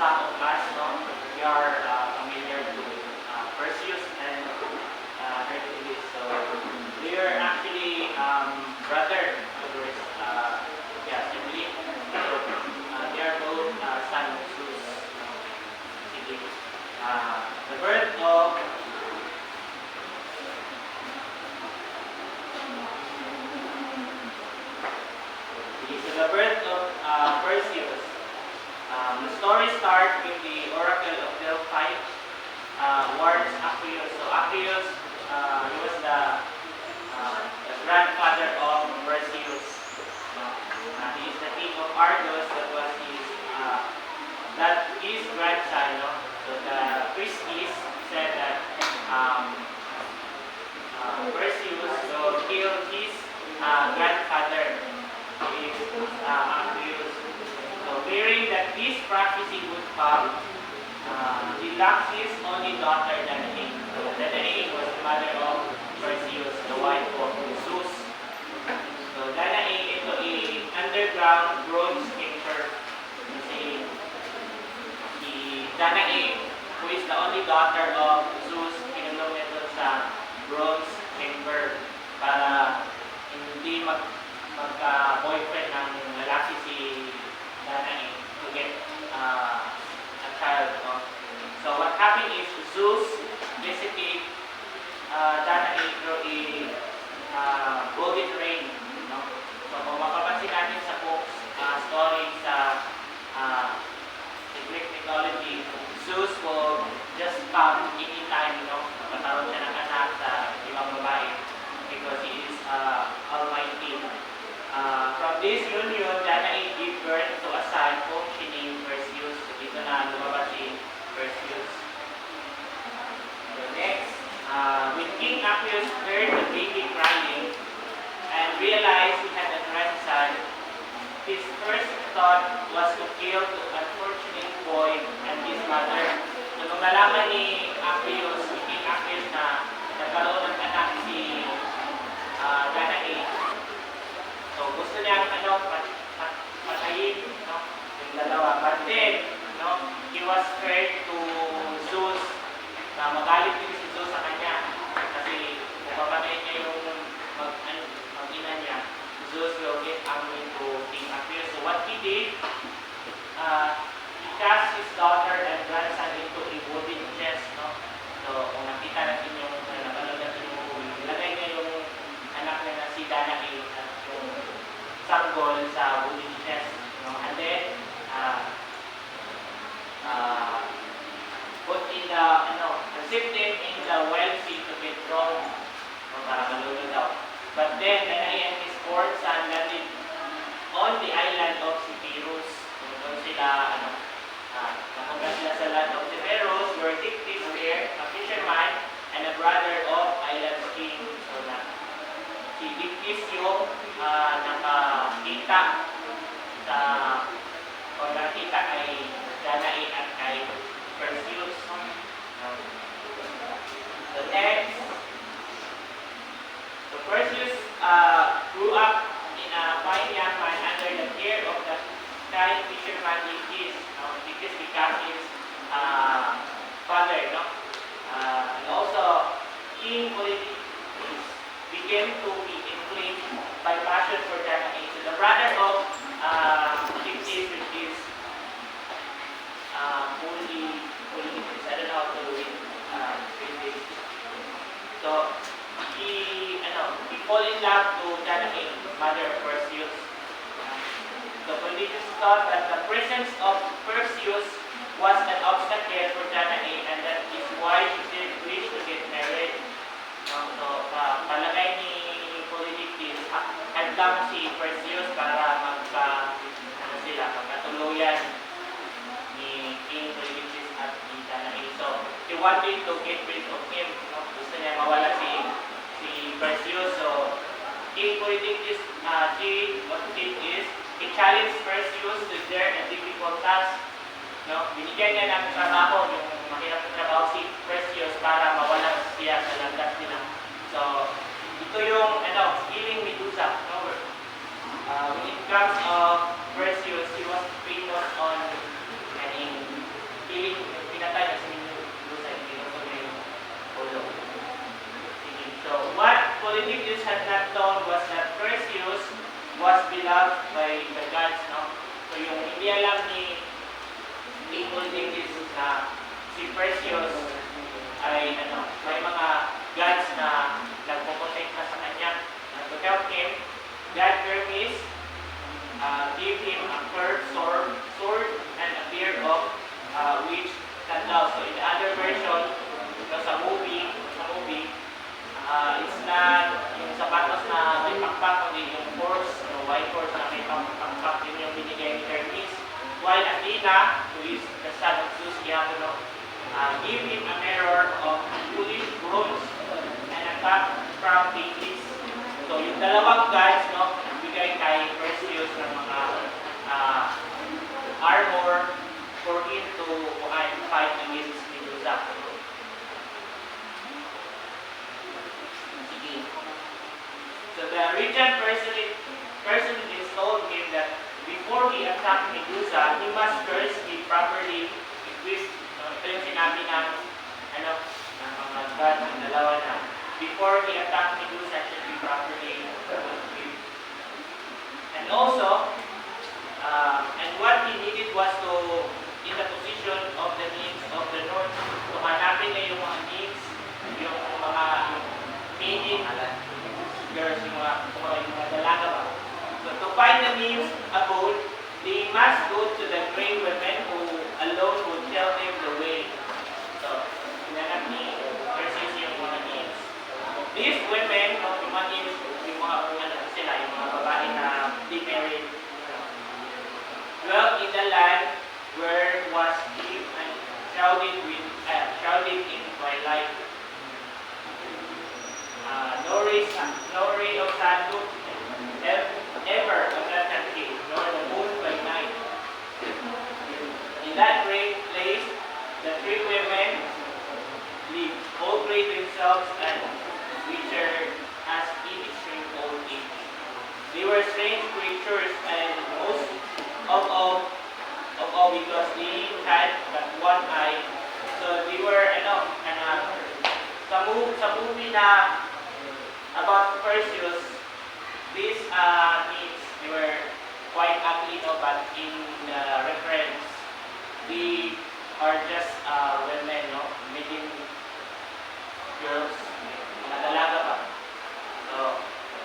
some of us, no, we are familiar to Perseus and Hercules. So they are actually brother, brothers, sibling. So they are both son of Zeus. The birth of Perseus. The story starts with the Oracle of Delphi warns Hereos. So Hereos, he was the grandfather of Perseus. He is the king of Argos. That his grandson. No? So the priestess said that Perseus will kill his grandfather. Hereos. So fearing that this prophecy would come, he lost his only daughter, Danae. So Danae was the mother of Perseus, the wife of Zeus. So Danae, ito ay underground bronze chamber. Kasi si Danae, who is the only daughter of Zeus, kinulong nito sa bronze chamber para hindi magka-boyfriend ng lalaki si Danae to get a child. No? So what happened is Zeus visited Danae through a golden rain. No? So kung mapapansin natin sa books, story sa Greek mythology, Zeus will just come anytime, magkakaroon siya ng anak sa ibang babae because he is almighty. From this union, Danae gave birth to a son whom she named Perseus. So dito na lumabas si Perseus. So next, when King Hereos heard the baby crying and realized he had a grandson, his first thought was to kill the unfortunate boy and his mother. So nung nalaman ni King Hereos na nagkaroon ng anak si Danae, so gusto niyang patayin yung dalawa. But then, he was scared to Zeus na magalit din si Zeus sa kanya. Kasi kung papatayin niya yung mag-ina niya, Zeus will get angry to King Hereos. So what he did, he cast his daughter and grandson into a wooden chest. So kung nakita natin yung napanood natin yung movie, nilagay niya yung anak niya na si Danae at yung sanggol sa wooden chest. And then, zip them in the wild sea to get drowned. Para malulog daw. But then, Danae and his fourth son landed on the island of Hereos. Doon sila, napunta sila sa land of Hereos, where Dictys there, a fisherman, and a brother of island's king. So, si Dictys yung nakakita ay Danae at kay Perseus. So next, Perseus grew up in a fine young man under the care of the kind fisherman Dictys. Dictys became his father. And also, King Polyphemus began to be inflamed by passion for Danae. So the brother of Dictys, which is Polyphemus, I don't know how to do it. So he fall in love to Danae, mother of Perseus. So Polyphemus thought that the presence of Perseus was an obstacle for Danae and that is why she did wish to get married. So palagay ni Polyphemus, hadlang si Perseus para magkatuluyan ni King Polyphemus at ni Danae. So he wanted to get rid of him. Gusto niya mawala si Perseus. So King Polyphemus, what he did is he challenged Perseus to dare a difficult task. Binigyan niya ng trabaho, yung mahirap na trabaho si Perseus para mawala siya sa landas nila. So ito yung healing Medusa. When it comes of Perseus, he was famous on beloved by the gods, no? So yung hindi alam ni King Ulysses na si Perseus ay may mga gods na nagpoprotekta sa kanya. To help him, God Hermes gave him a curved sword and a pair of witch sandals. So in the other version, sa movie, it's not yung sapatos na may pakpak, kundi yung horse, white horse na may pakpak, yun yung binigay ni Hermes. While Athena, who is the son of Zubiaga, gave him a mirror of foolish bronze and a cup from Hades. So yung dalawang gods, bigay kay Perseus ng mga armor for him to fight against Medusa. So the regent personally told him that before he attacked Medusa, he must first be properly equipped. Ito yung sinabi ng mga god ng dalawa na before he attacked Medusa, should be properly equipped. And also, and what he needed was to, in the position of the needs of the north, to hanapin niya yung mga needs, yung mga meaning, girls, yung mga dalaga ba. So to find the means abode, they must go to the great women who alone would tell them the way. So, hinanap ni Perseus yung mga needs. These women, yung mga needs, yung mga sila, yung mga babae na they married, dwelt in the land where was deep and shrouded in twilight. No ray of sun looked ever on that country, nor the moon by night. In that great place, the three women lived, all great themselves and richer as in extreme old age. They were strange creatures, and most of all because they had but one eye. So they were sa movie na about Perseus, these needs, they were quite ugly, but in reference, they are just women, maiden girls, mga dalaga pa. So,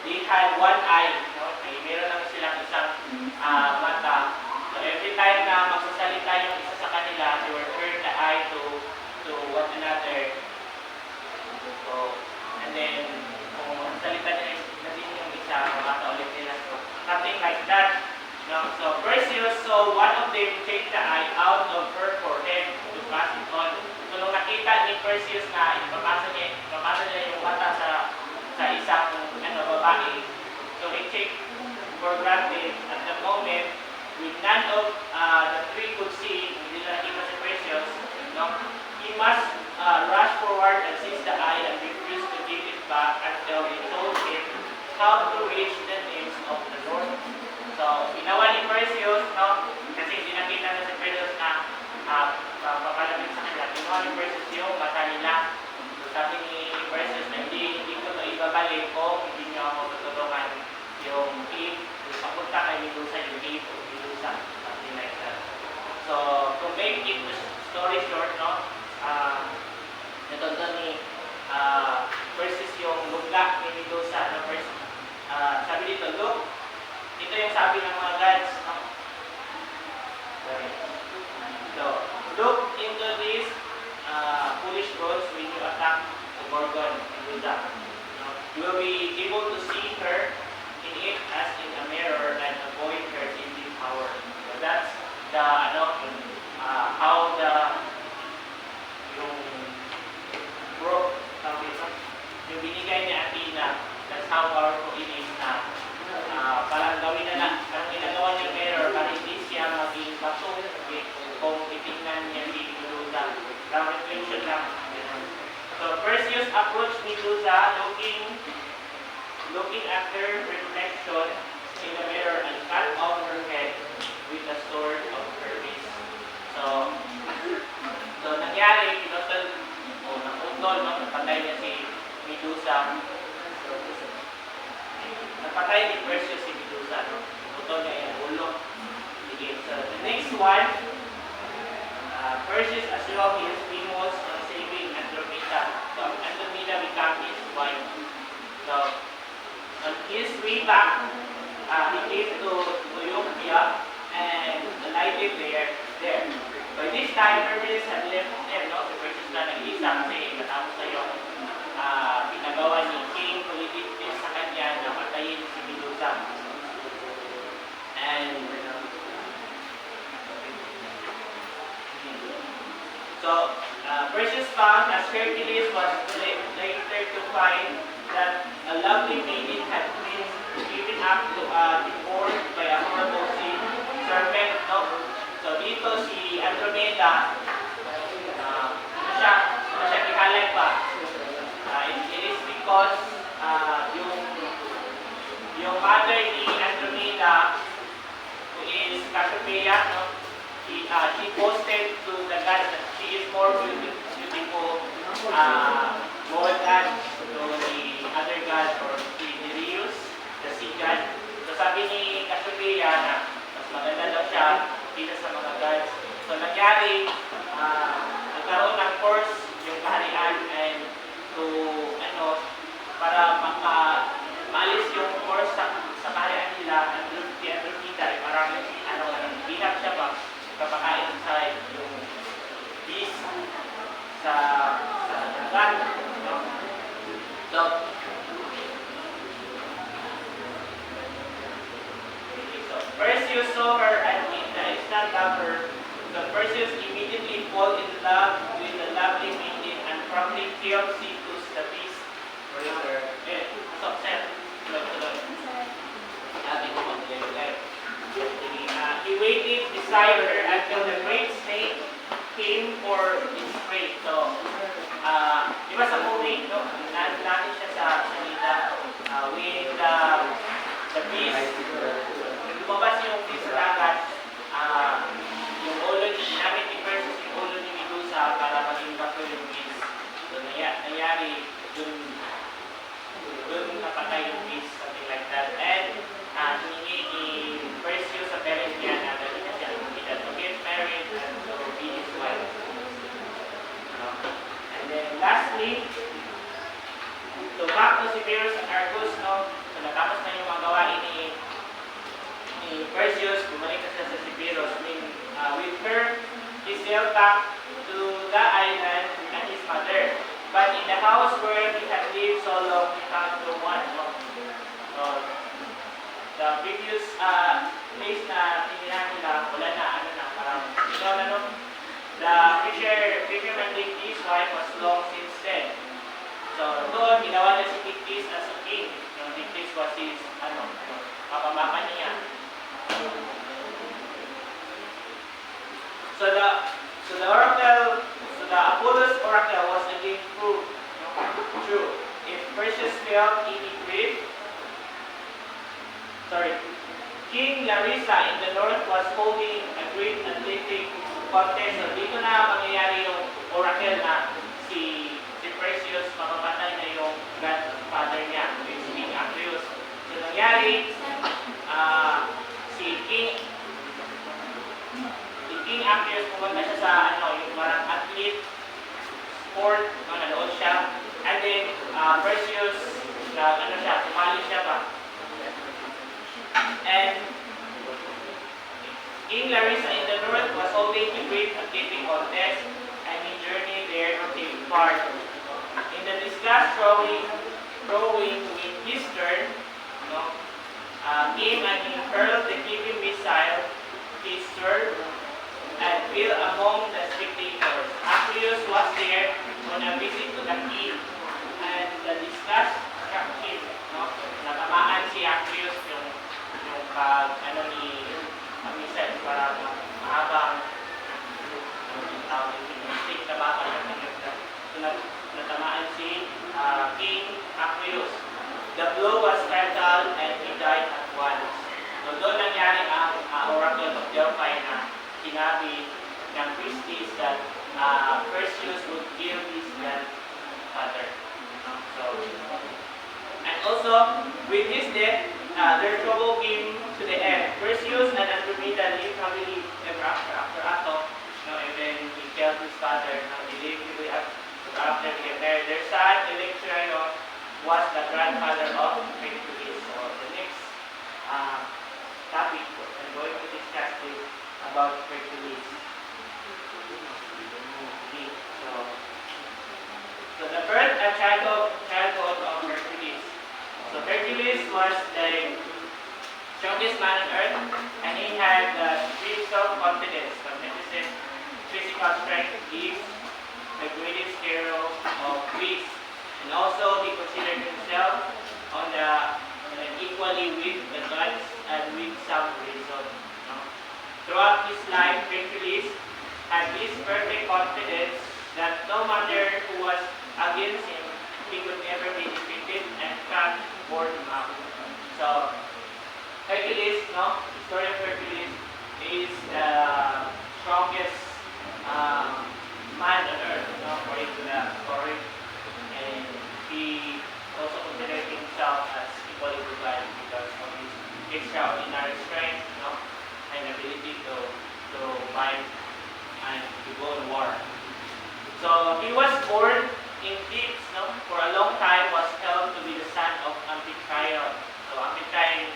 they had one eye, meron lang silang isang mata. So, every time na magsasalita yung isa sa kanila, they were turn the eye to one another. So, and then, kung magsasalita nila yung isa, makakaulit nila. So, something like that. So, Perseus saw one of them take the eye out of her forehead to pass it on. So, nung nakita ni Perseus na ipapasa niya yung mata sa isang babae, so he took for granted at the moment, with none of the three could see, hindi na nakita si Perseus, he must rush forward and seize the eye and refuse to give it back until he told him how to reach the names of the Lord. So, ginawa ni Perseus, kasi hindi nakita na si Perseus na papalamig sa kanila. Ginawa ni Perseus yung mata nila. So, sabi ni Perseus na hindi ko ito ibabalik kung hindi niyo ako tutulungan yung cave. Papunta kay Medusa yung cave of Medusa. Something like that. So, to make it story short, natonton ni Perseus yung lugla ni Medusa. Sabi dito, look, ito yung sabi ng mga gods. So, look into this foolish bronze when you attack the Gorgon, Medusa. You will be able to see her in it as in a mirror and avoid her deadly power. So that's the how yung yung binigay ni Athena, that's how powerful it is na parang gawin na lang, parang ginagawa niya mirror para hindi siya maging bato kung itingnan niya si Medusa. Parang reflection lang. So Perseus approached Medusa looking at her reflection in the mirror and cut off her head with the sword of Hermes. So nangyari, naputol, napatay niya si Medusa. Napatay ni Perseus si Medusa. buto niya yung ulo. Sige, so the next one, Perseus as well, he is famous on saving Andromeda. So Andromeda became his wife. So on his way back, he came to Ethiopia and alighted there. By this time, Perseus had left them, no? Si Perseus na nag-isa kasi matapos na yung pinagawa ni King Polydectes sa kanya na patayin si Medusa. And so, Perseus found as Hercules was later to find that a lovely maiden had been given up to devored by a horrible sea serpent. No? So dito si Andromeda, siya kihalay pa. It is because yung mother ni Andromeda, who is Cassiopeia, no? She posted to the gods that she is more beautiful, more than to the other god or the Hereos, the sea god. So sabi ni Cassiopeia na mas maganda daw siya kaysa sa mga gods. So nangyari, nagkaroon ng course yung kaharian and to para maalis yung course sa kaharian nila, si Andromeda ay parang binap siya ba kapakain sa yung beast sa dagat, no? So Perseus saw her and in the instant lover. So Perseus immediately fell in love with the lovely maiden and promptly killed Cetus the beast. So, he waited beside her until the great snake came for its prey. So, di ba sa movie, no? Natin siya sa salita when the beast, lumabas yung beast sa dagat, yung ulo ginamit ni Perseus yung ulo ni Medusa para maging bato yung beast. So, nangyari dun napatay yung beast, something like that. And hiningi ni Perseus sa parents niya na dali na siya to get married and to be his wife. And then lastly, tumakbo si Hereos at Argus, no? So natapos na yung mga gawain ni Perseus, bumalik na siya sa si Hereos. With her, he sailed back to the island and his mother. But in the house where he had lived so long, he found no one. So, the previous place na tinirahan nila, wala na, parang, the fisherman Dictys' wife was long since dead. So, doon, ginawa niya si Dictys as a king. Yung Dictys was his, kapamama niya. So the Apollo's oracle was again proved true. If Perseus felt any grief, King Larissa in the north was holding a great athletic contest. So dito na mangyayari yung oracle na si Perseus makamatay na yung godfather niya, si King Hereos. So nangyari, si King Hereos pumunta siya sa yung parang athlete sport, nanood siya. And then Perseus sumali siya pa. And King Larissa in the north was holding a great athletic contest and he journeyed there to take part. In the disgust throwing with his turn, came and he hurled the heavy missile, his sword, and fell among the spectators. Hereos was there on a visit to the king, and the disgust struck him. Natamaan si Hereos yung missile para mahabang stick na bakal natamaan si King Hereos. The blow was fatal and he died at once. So doon nangyari ang oracle of Delphi na sinabi ng Christies that Perseus would kill his grandfather. So, and also, with his death, their trouble came to the end. Perseus and Andromeda lived happily ever after Athos, and then he killed his father. They lived happily after they get married. Their son, Electra, was the grandfather of Hercules. So the next topic I'm going to discuss is about Hercules. Okay, so the birth and childhood of Hercules. So Hercules was the strongest man on earth, and he had great self-confidence, magnificent physical strength. He is the greatest hero of Greece, and also he considered himself on equally with the gods and with some reason. Throughout his life, Hercules had this perfect confidence that no matter who was against him, he could never be defeated and can't board him out. So, Hercules, the story of Hercules is the strongest man on earth, according to the story. And he also considered himself as equally to God because of his extraordinary strength, and ability to fight and to go to war. So he was born in Thebes, for a long time was held to be the son of Amphitryon. So Amphitryon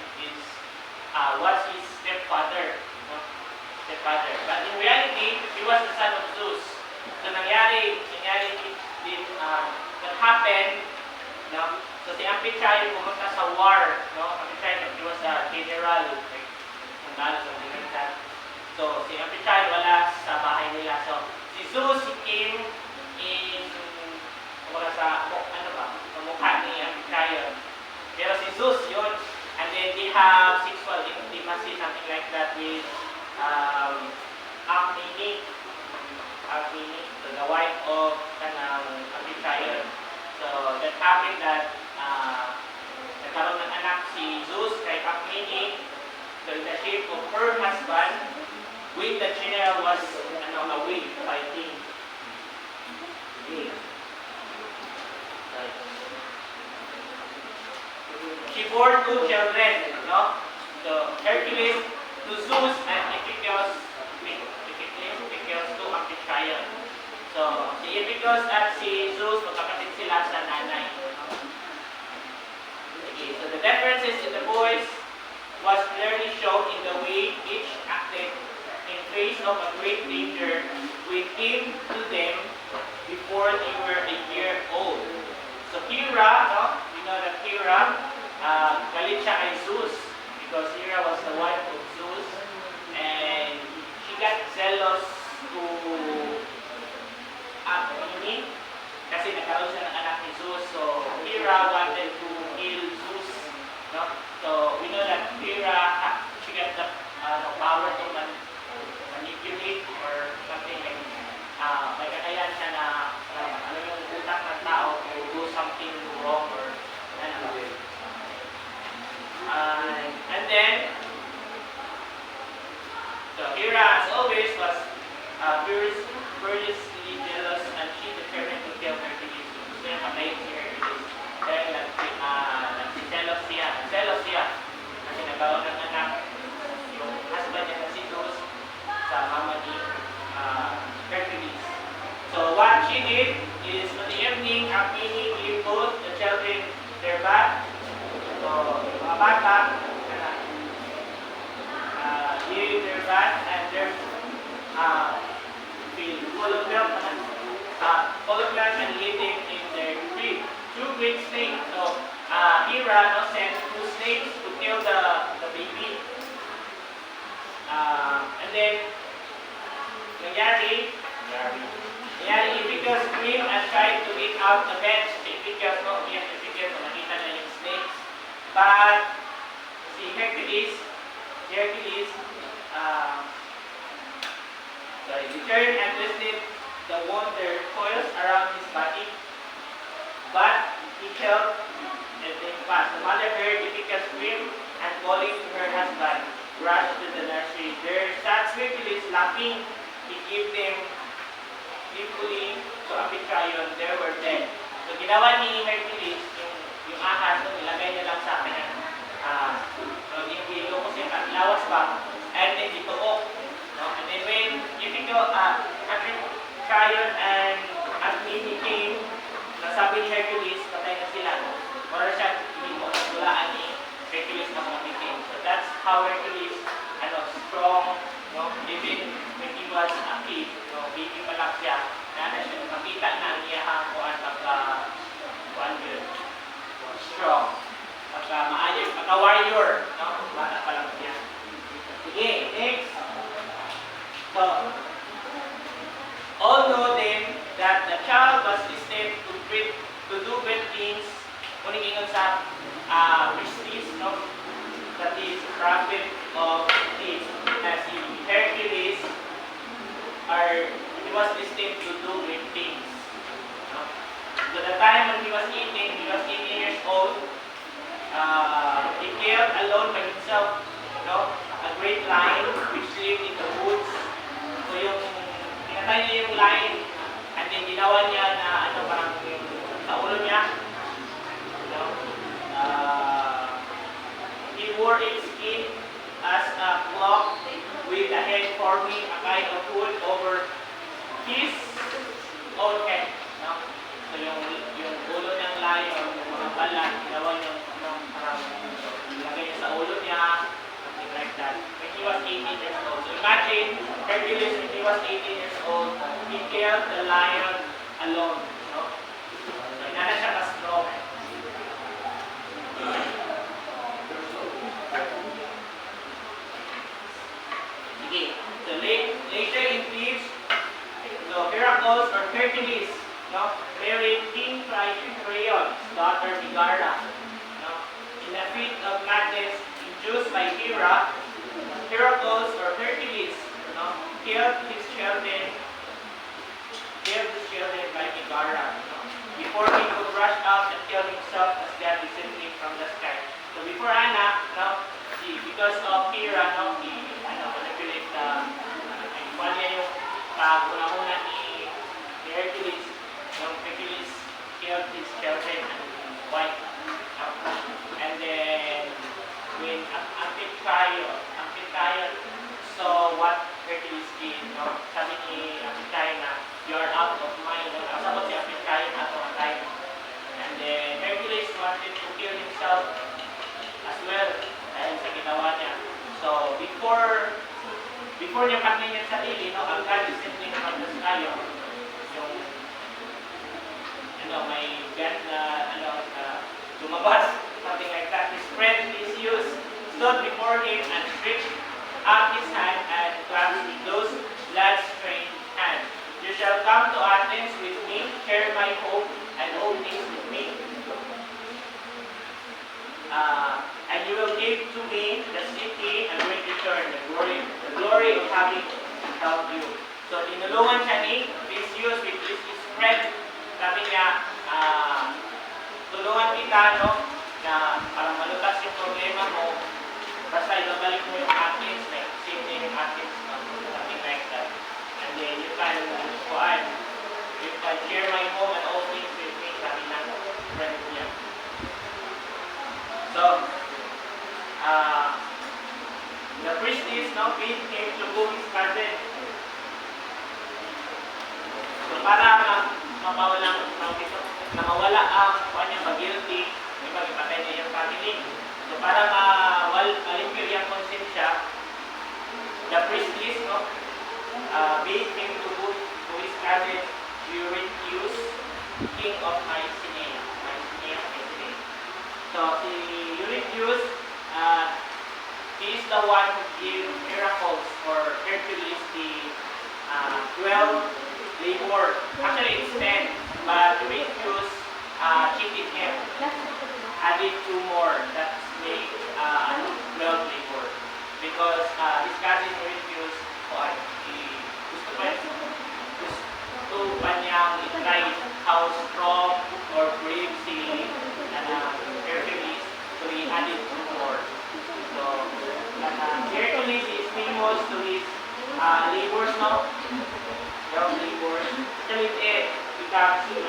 was his stepfather. But in reality, he was the son of Zeus. So nangyari that happened, so si Amphitryon pumunta sa war, Amphitryon, he was a general, so si Amphitryon wala sa bahay nila. So si Zeus, he came in sa mukha ni Amphitryon. Pero si Zeus yun, and then they have sexual intimacy, something like that with Alcmene, so the wife of Amphitryon. So that happened that nagkaroon ng anak si Zeus kay Alcmene, so in the shape of her husband, when the general was away fighting. Okay. She bore two children, so Hercules to Zeus and Hereos to Amphitryon. So si Hereos at si Zeus, magkapatid sila sa nanay. Okay, so the differences in the boys was clearly shown in the way each acted in face of a great danger when came to them before they were a year old. So Hera, we know that Hera, galit siya kay Zeus because Hera was the wife of Zeus, and she got jealous to Alcmene kasi nagkaroon siya ng anak ni Zeus. So Hera wanted to kill Zeus. So we know that Hera, she got the power to manipulate or something like may kakayan siya na yung utak ng tao to do something wrong or and then so Hera, as always, was furiously jealous, and she determined to kill Hercules. Gusto niya patayin si Hercules dahil nagsiselos siya kasi nagkaroon ng anak yung husband niya na si Zeus sa mama ni Hercules. So what she did is on the evening, Alcmene gave both the children their bath. So mga bata gave their bath and their full of milk and laid them in their crib. Two great snakes. So Hera sent two snakes to kill the baby. And then nangyari, Hereos screamed and tried to get out the bed. Hereos, nakita na yung snakes. But si Hercules returned and twisted the wound their coils around his body. But he held and then fast. The mother heard Hereos scream and calling to her husband, rushed to the nursery. There sat Hercules laughing. He gave them gleefully to Amphitryon. They were dead. So ginawa ni Hercules yung ahas, nilagay niya lang sa kanyang pa. And then ituok. No? And then when you think after Trojan and Acme came, nasabi ni Hercules, patay na sila. No? Para siya, hindi mo natulaan ni Hercules na mga victim. So that's how Hercules, strong, no? Even when he was a kid, no? Baby pa lang siya, siya, makita na ang iyahang kuan yun, strong. Maayos, warrior, no? Bata pa lang siya. Sige, next. So, all know then that the child was destined to do great things, kuning ingon sa prestige, no? That is prophet of things. Na si Hercules, he was destined to do great things. No? So the time when he was 18 years old, he killed alone by himself, no? A great lion which lived in the woods. So yung pinatay niya yung lion, and then ginawa niya na parang yung sa ulo niya, no? He wore its skin as a cloak with a head forming a kind of hood over his own head, no? So yung ulo ng lion, yung mga balat, ginawa niya parang ilagay niya sa ulo niya, something like that. When he was 18 years old. So imagine, Hercules, when he was 18 years old, he killed the lion alone. No? So inana siya ka-strong. Sige. So later in Thebes, so Hereos or Hercules, no, married King Hereos, daughter Megara. In a fit of madness induced by Hera, Hereos or Hercules, killed his children by Megara, before he could rush out and kill himself as God descended from the sky. So before Anna, because of Hera, manipulate kuha niya yung pag-una-una ni Hercules, Hercules killed his children and wife. And then, when Amphitryon saw what Hercules did, sabi ni Amphitryon na, you are out of mind. Sabot si Amphitryon at time. And then, Hercules wanted to kill himself as well dahil sa ginawa niya. So, before niya pagnin niya sarili, ang God is sending from the sky, yung may God na lumabas, something like that. His friend Hereos stood before him and stretched out his hand and clasped those blood-stained hands. You shall come to Athens with me, share my hope and all things with me. And you will give to me the city and will return the glory of having helped you. So, tinulungan siya ni Hereos with his friend. Sabi niya, tulungan kita, na parang malutas yung problema mo, basta ibabalik mo yung Athens, like same thing yung Athens, something like that. And then you can share my home and all things with me, sabi ng friend niya. So, the priestess bid him to go his cousin. So, para mawala ang kanyang mag-guilty, may mag-ipatay niya yung family. So, para malimpyo yung konsensya, the priestess, bid him to go to his cousin, Hereos, king of Mycenae. So, si Hereos, he is the one who gave miracles for Hercules, the 12 labor. Actually, it's 10, but Hereos cheated him. Added 2 more. That's made 12 labor. Because his cousin Hereos, gusto pa niyang i-try how strong or brave si Hercules. So he added 2 more. So, Hercules is famous to his labors now. 12 labors. Till it becomes 12.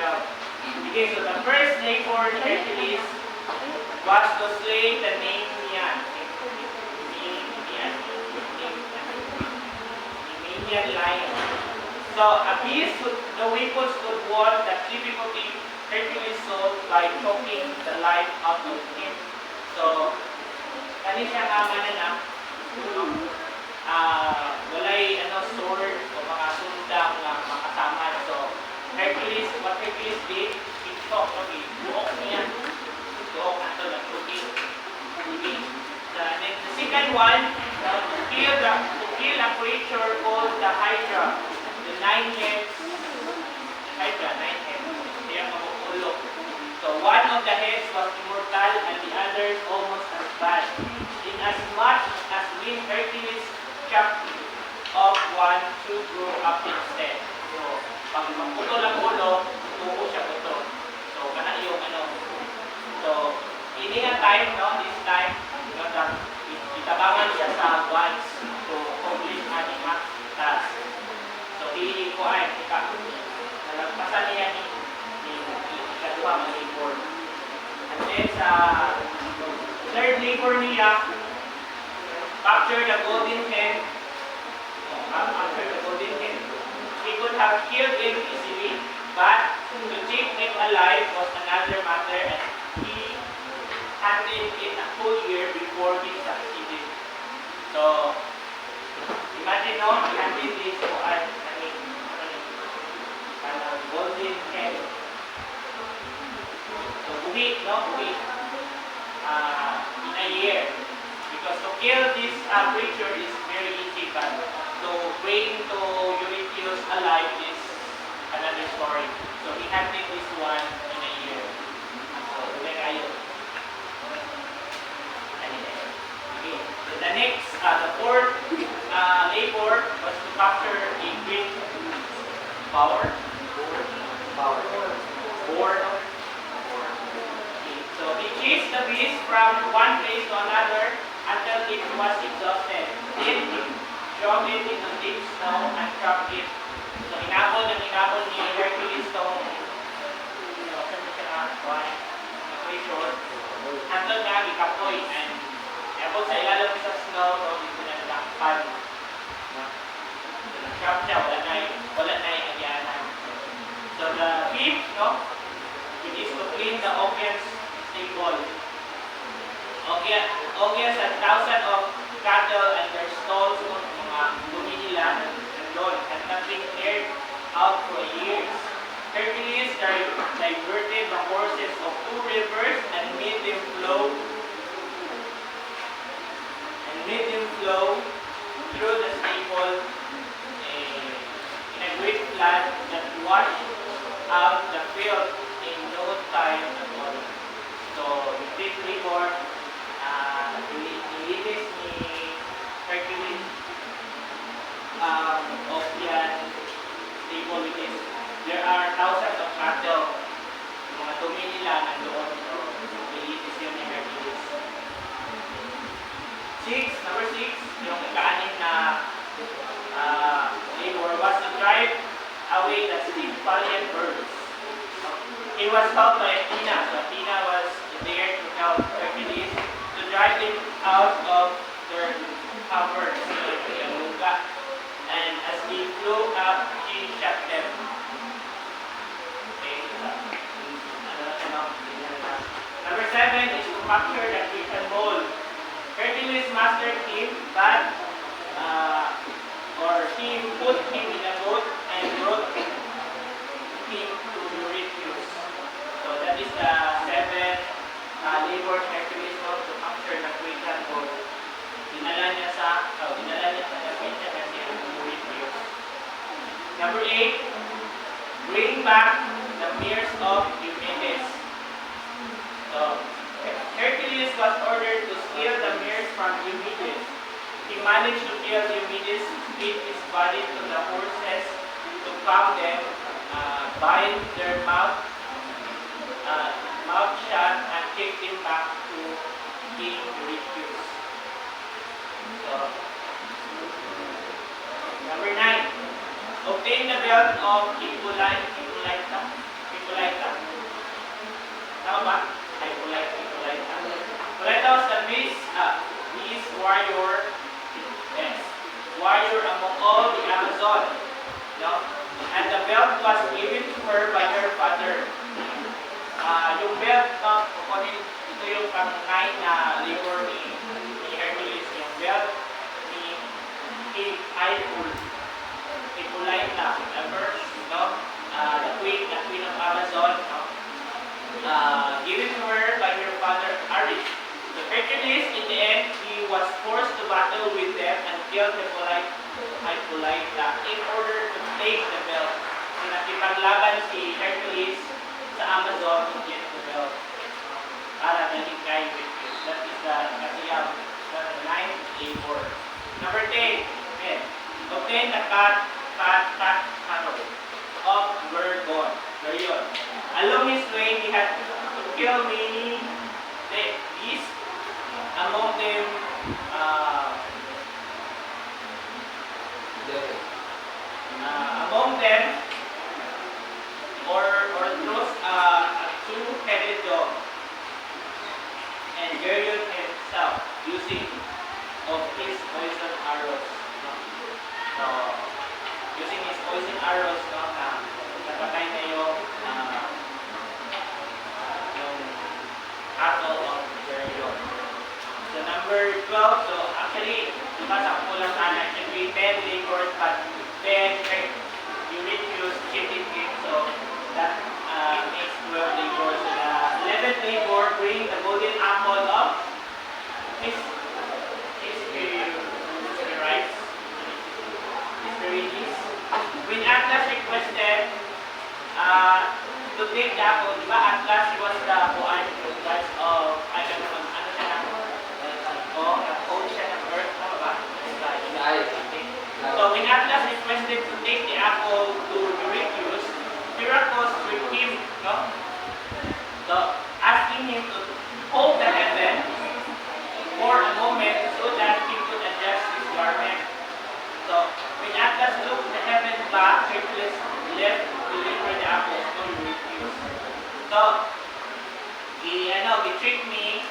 Okay, so the first labor ni Hercules was to slay the Nemean. So the weapons could won the difficulty Hercules solved by choking the life out of him. So, kani siya nga mananap, walay sword o mga sundang na makasama. So, what Hercules did, he choked, buok niya. Buok ato na choking. Then the second one, to kill a creature called the Hydra. The 9 heads. Hydra, 9 heads. Kaya makukulok. So one of the heads was immortal and the others almost as bad. In as much as when Hercules chopped off one, two grew up instead. So pag magputol ang ulo, tuko siya puto. So kana yung So ini nga time, this time, itabangan siya sa gods to accomplish ating task. So nalagpasan niya ni ikaduha ng labor. And then sa third labor niya, capture the golden hen. After the golden hen, he could have killed him easily, but to keep him alive was another matter, and he handled it a full year before he succeeded. So, imagine he handled this golden hen. So, buhi. In a year. Because to kill this creature is very easy, but to bring to Hereos alive is another story. So, he handled this one in a year. So, the next, the fourth labor was to capture a great Faura. So he chased the beast from one place to another until it was exhausted. Then he dropped it into deep snow and trapped it. So inabol ni Hercules itong short until nga ikapoy, and inabol sa ilalim sa snow, dito na nalakpan. Trap siya, wala na yung agyanan. So the fifth, it is to clean the audience stable. Audience had thousands of cattle and their stalls, mga dumi nila, nandun, had not been cleared out for years. Hercules diverted the horses of 2 rivers and made them flow through the stable in a great flood that washed out the field in no time at all. So, with this report, nilinis ni Hercules of yan stable, which is there are thousands of cattle, mga dumi nila nandoon. So, nilinis yun ni Hercules. Number 6, yung ika-anim na labor was to drive away the Stymphallian birds. He was helped by Athena. So Athena was there to help Hercules to drive them out of their caverns, and as he flew up, she shot them. Okay. Number 7 is to capture the Trojan bull. Hercules mastered him, but he put him in a boat and brought him to Hereos. So that is the 7 labor Hercules to capture the Trojan bull. Dinala niya sa Hereos. Number 8, bring back the mirrors of Eumedes. So Hercules was ordered to steal the mirrors from Eumedes. He managed to kill Eumedes, feed his body to the horses to calm them, bind their mouth shut, and take them back to King Hereos. So, number 9, obtain the belt of Hippolyta. Tama ba? Hippolyta was the beast warrior among all the Amazon. And the belt was given to her by her father. Yung belt, kukunin ito yung pang-9 na labor ni Hercules. Yung belt ni Hippolyta, remember? No? The queen of Amazon, no? Given to her by her father Ares. So Hercules, in the end, he was forced to battle with them and killed Hippolyta in order to take the belt. So nakipaglaban si Hercules sa Amazon to get the belt. Para naging kay victory. That is the kasiyam, the 9th labor. Number 10, obtain the cut of Gorgon. Along his way, he had to kill many beasts, among them or those a two-headed dog, and Hereos himself using of his poison arrows. No? So, using his poison arrows, no, na napatay na yung cattle of Hereos. So, number 12, so actually, sa kulang sana, it should be 10 labors, but then Hereos cheated him, so that makes 12 labors. So, the 11th labor, bring the golden apple of his Hesperides. When Atlas requested to take the apple, di ba? Atlas was the gods of, coach siya ng earth, tama ba? So when Atlas requested to take the apple to Hereos, Hereos with him, no? So asking him to hold the heaven for a moment so that he could adjust his garment. So when Atlas looked the heaven back, Hercules left to deliver the apples to Hereos. So, tricked ni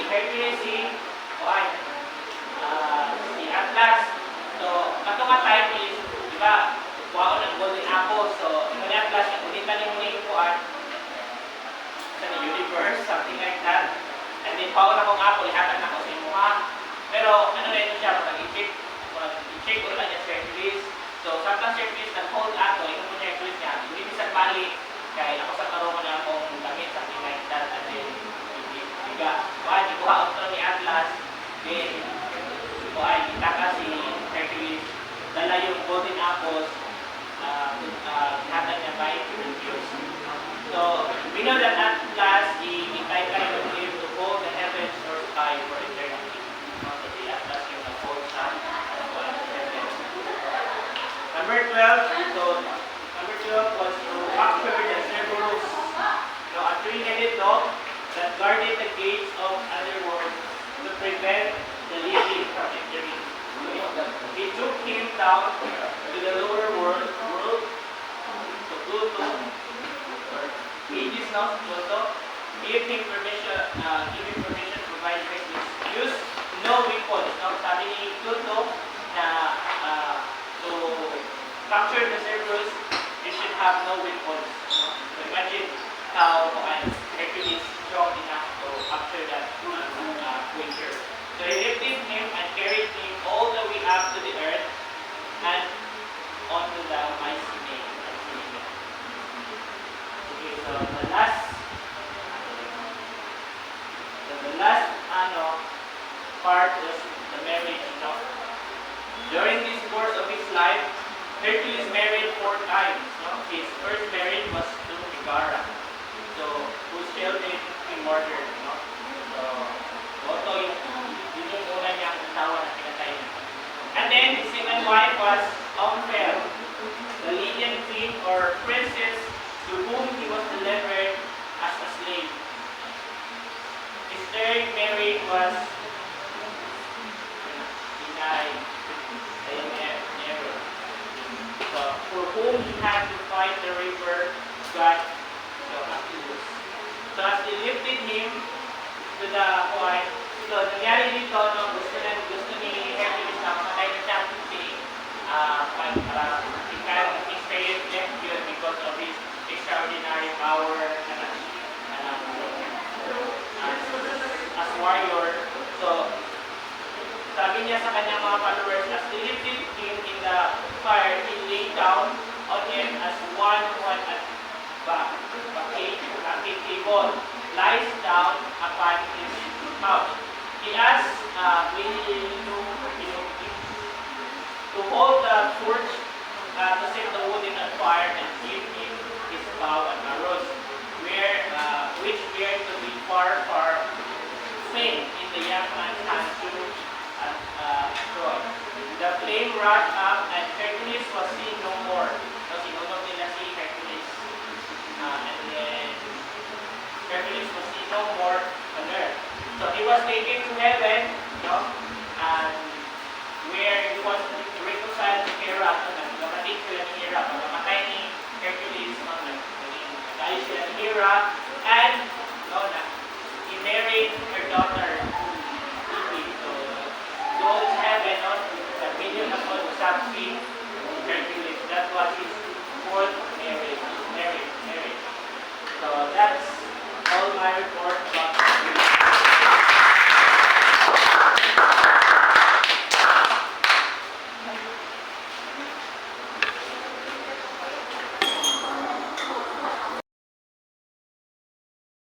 Hercules si Atlas. So, katong time is, di ba, kuha ng golden apple. So, ni Atlas, unitan yung muna yung kuhaan sa universe, something like that. And then, pauna kong apple, ihatag na ko sa mukha. Pero, ano na ito siya, i-check ko lang niya sa Hercules. So, samtang si Hercules nag-hold ato, yung muna Hercules niya, hindi bisan bali, kaya ako sa karoon ko na akong damit, something like that. And then, ikuha ako ni Atlas, then, itaka si Hercules, dala yung golden apples, ihatag niya by Hereos. So, we know that Atlas, i-try to him to hold the heavens or sky for eternity. So, si Atlas yung nag-hold sa heavens. Number 12 was to capture the Cerberus, a three-headed dog that guarded the gates of underworld to prevent the living from entering. He took him down to the lower world, to Pluto, or Hades, Pluto, give him permission to provide Hercules. Use no weapons. Sabi ni Pluto na to capture the Cerberus, you should have no weapons. So imagine how Hercules strong enough to capture that creature. So he lifted him and carried him all the way up to the earth and onto the Mycenae. Okay, so the last part was the marriage. During this course of his life, Hercules married 4 times. His first marriage was to Megara, so whose children he murdered. So, ito yung una niyang asawa na pinatay niya. And then, his second wife was Omphale, the Lydian queen or princess to whom he was delivered as a slave. His third marriage was So, for whom he had to fight the river god Achilles. So as they lifted him to the point, so nangyari dito, gusto ni Hercules na matay na siya si warrior. So, sabi niya sa kanyang mga followers, as they lifted him in the fire, he lay down on him as one who had a table lies down upon his couch. He asked, will you to hold the torch, to set the wood in the fire and give him his bow and arrows, which were to be far, far famed in the young man's hands through Troy. The flame rushed up and Hercules was seen no more. So, sinunod nila si Hercules. And then, Hercules was seen no more on earth. So, he was taken to heaven, and where he was reconciled to Hera. Namatid sila ni Hera. Namatay ni Hercules, nag-ayos sila ni Hera, and he married her daughter, Phoebe. So, goes to heaven, the million of God was happy Hercules. That was his fourth marriage. So, that's all my report about